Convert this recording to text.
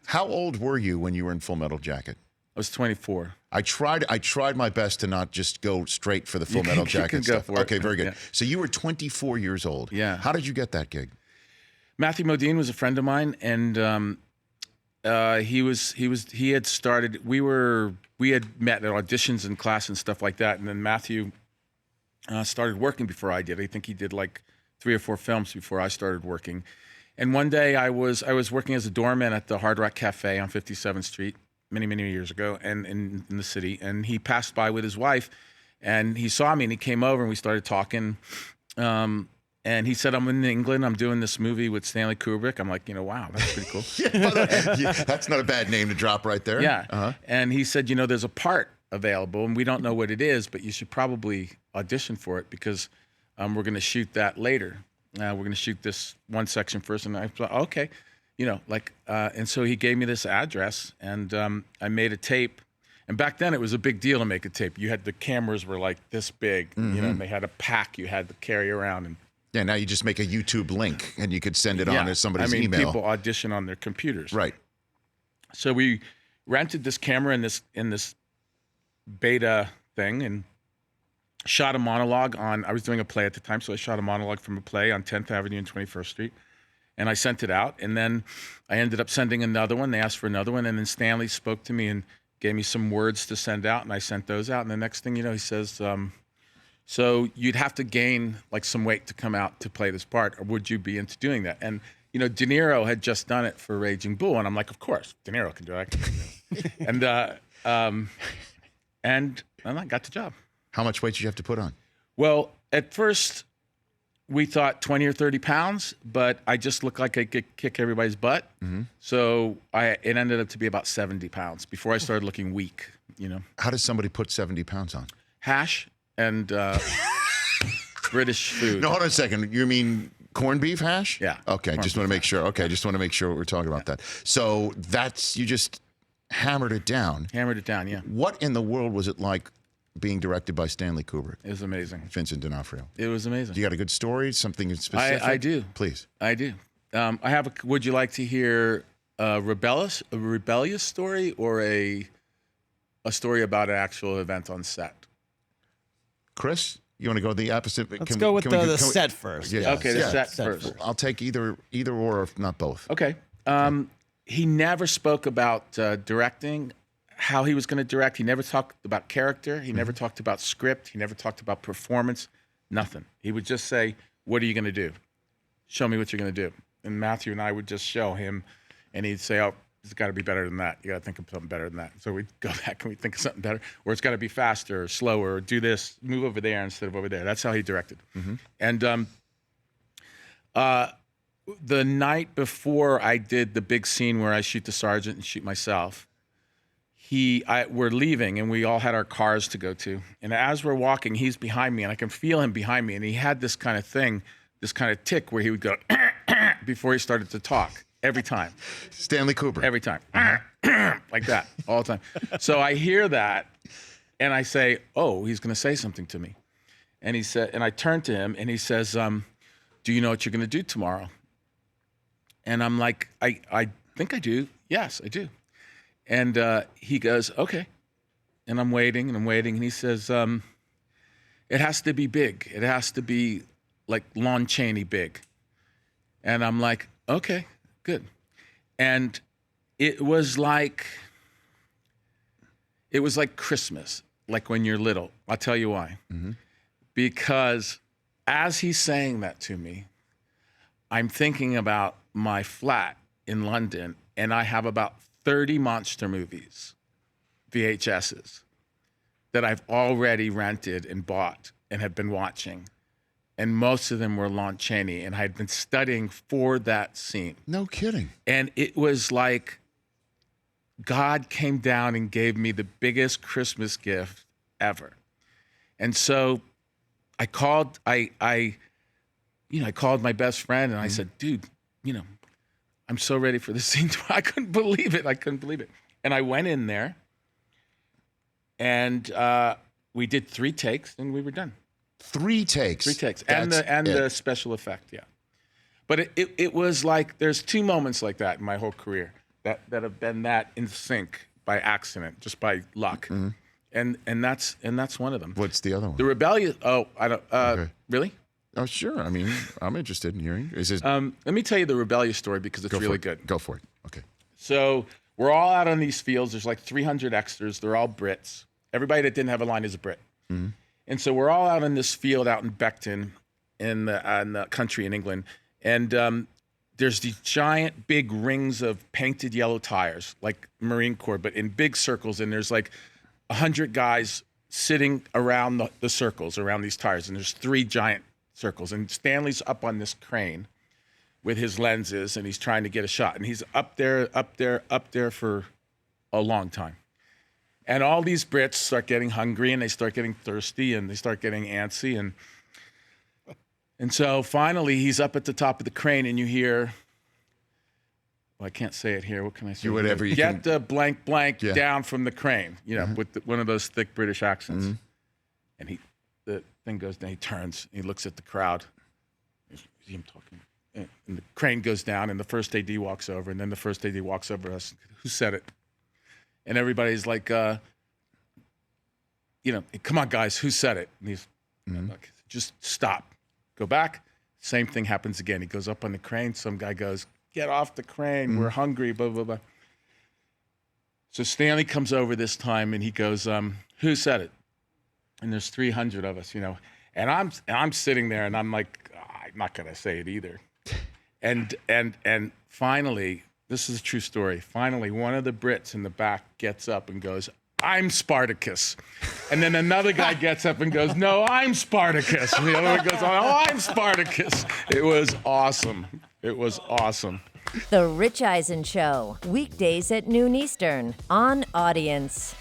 How old were you when you were in Full Metal Jacket? I was 24. I tried my best to not just go straight for the Full Metal Jacket you can stuff. go for it. Okay, very good. Yeah. So you were 24 years old. Yeah. How did you get that gig? Matthew Modine was a friend of mine, and he had started. We had met at auditions in class and stuff like that, and then Matthew started working before I did. I think he did like 3 or 4 films before I started working. And one day I was working as a doorman at the Hard Rock Cafe on 57th Street many years ago, and in the city. And he passed by with his wife, and he saw me, and he came over, and we started talking. And he said, "I'm in England. I'm doing this movie with Stanley Kubrick." I'm like, wow, that's pretty cool. Yeah, that's not a bad name to drop right there. Yeah. Uh-huh. And he said, there's a part available, and we don't know what it is, but you should probably audition for it because we're going to shoot that later. We're going to shoot this one section first. And I thought, okay, and so he gave me this address, and I made a tape. And back then it was a big deal to make a tape. You had the cameras were like this big, and they had a pack you had to carry around. And yeah, now you just make a YouTube link and you could send it on as somebody's email. People audition on their computers. Right. So we rented this camera in this beta thing and shot a monologue I was doing a play at the time, so I shot a monologue from a play on 10th Avenue and 21st Street. And I sent it out, and then I ended up sending another one. They asked for another one, and then Stanley spoke to me and gave me some words to send out, and I sent those out. And the next thing you know, he says, so you'd have to gain like some weight to come out to play this part, or would you be into doing that? And De Niro had just done it for Raging Bull, and I'm like, of course, De Niro can do it. And I got the job. How much weight did you have to put on? Well, at first we thought 20 or 30 pounds, but I just looked like I could kick everybody's butt. Mm-hmm. So it ended up to be about 70 pounds before I started looking weak, How does somebody put 70 pounds on? Hash and British food. No, hold on a second. You mean corned beef hash? Yeah. Okay, just want to make sure. Okay, just want to make sure we're talking about that. So you just hammered it down. Hammered it down, yeah. What in the world was it like being directed by Stanley Kubrick? It was amazing. Vincent Onofrio. It was amazing. You got a good story? Something specific? I do. Please. I do. I have would you like to hear a rebellious story or a story about an actual event on set? Chris, you want to go the opposite? Let's go with the set first. Yeah. Okay, the set first. I'll take either or, if not both. Okay. He never spoke about directing, how he was going to direct. He never talked about character. He never talked about script. He never talked about performance. Nothing. He would just say, "What are you going to do? Show me what you're going to do." And Matthew and I would just show him, and he'd say, "Oh, it's got to be better than that. You got to think of something better than that." So we'd go back and we'd think of something better, or it's got to be faster or slower, or do this, move over there instead of over there. That's how he directed. Mm-hmm. And the night before I did the big scene where I shoot the sergeant and shoot myself, we're leaving, and we all had our cars to go to. And as we're walking, he's behind me, and I can feel him behind me. And he had this kind of thing, this kind of tick where he would go before he started to talk every time. Stanley Kubrick. Every time. Like that, all the time. So I hear that, and I say, "Oh, he's going to say something to me." And he said, and I turn to him, and he says, "Do you know what you're going to do tomorrow?" And I'm like, I think I do. Yes, I do. And he goes, "Okay." And I'm waiting, and he says, "It has to be big. It has to be like Lon Chaney big." And I'm like, "Okay, good." And it was like Christmas, like when you're little. I'll tell you why. Mm-hmm. Because as he's saying that to me, I'm thinking about my flat in London, and I have about 30 monster movies, VHSs, that I've already rented and bought and have been watching. And most of them were Lon Chaney, and I had been studying for that scene. No kidding. And it was like God came down and gave me the biggest Christmas gift ever. And so I called, I called my best friend, and I said, "Dude, I'm so ready for this scene." I couldn't believe it. And I went in there, and we did 3 takes, and we were done. 3 takes. 3 takes, and the special effect, yeah. But it was like, there's 2 moments like that in my whole career that have been that in sync by accident, just by luck. And that's one of them. What's the other one? The rebellious. Oh, I don't. Okay. Really? Oh, sure. I mean, I'm interested in hearing. Is this? Let me tell you the rebellious story because it's really good. Go for it. Okay. So we're all out on these fields. There's like 300 extras. They're all Brits. Everybody that didn't have a line is a Brit. And so we're all out in this field out in Beckton in the country in England. And there's these giant big rings of painted yellow tires, like Marine Corps, but in big circles. And there's like 100 guys sitting around the circles, around these tires. And there's 3 giant circles. And Stanley's up on this crane with his lenses, and he's trying to get a shot. And he's up there for a long time. And all these Brits start getting hungry, and they start getting thirsty, and they start getting antsy. And so finally, he's up at the top of the crane, and you hear, well, I can't say it here. What can I say? Whatever you Get can. the blank down from the crane, with one of those thick British accents. And the thing goes down, he turns, and he looks at the crowd. You see him talking. And the crane goes down, and the first AD walks over, and then the first AD walks over to us. Who said it? And everybody's like, come on, guys, who said it? And he's like, just stop. Go back. Same thing happens again. He goes up on the crane. Some guy goes, get off the crane. We're hungry, blah, blah, blah. So Stanley comes over this time, and he goes, who said it? And there's 300 of us, And I'm sitting there, and I'm like, I'm not going to say it either. And finally, this is a true story. Finally, one of the Brits in the back gets up and goes, I'm Spartacus. And then another guy gets up and goes, no, I'm Spartacus. And the other one goes, oh, I'm Spartacus. It was awesome. It was awesome. The Rich Eisen Show, weekdays at noon Eastern on Audience.